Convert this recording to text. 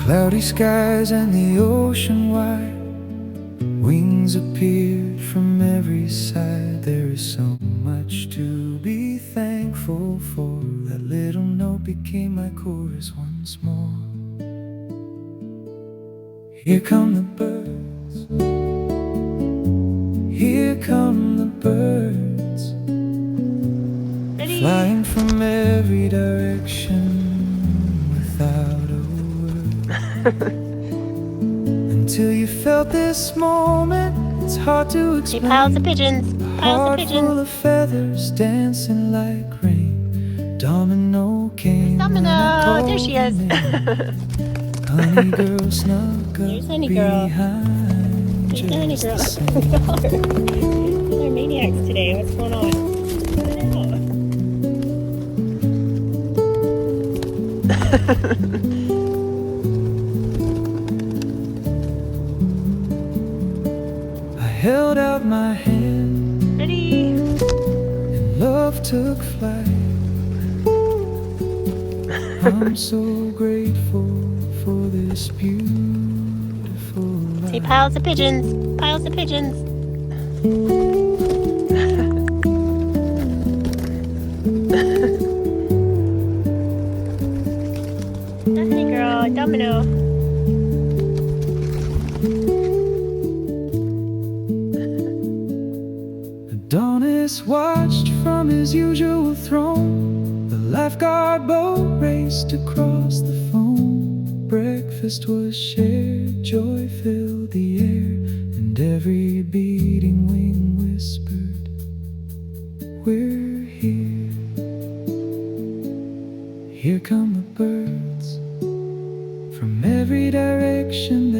Cloudy skies and the ocean wide, wings appeared from every side. There is so much to be thankful for. That little note became my chorus once more. Here come the birds, here come the birds, flying from every direction without a word. Until you felt this moment, it's hard to explain. Piles of pigeons, Heart full of feathers dancing like rain. Domino came. Domino, there she is. Honey girl snuck up There's Honey Girl. behind. There's the Honey Girl. just the same. They're maniacs today. What's going on? I don't know. I held out my hand Ready? and love took flight. I'm so grateful for this beautiful life. Say piles of pigeons. Piles of pigeons. Honey girl, Domino. Adonis watched from his usual throne. The lifeguard boat raced across the foam. Breakfast was shared, joy filled the air, and every beating wing whispered, we're here. Here come the birds, from every direction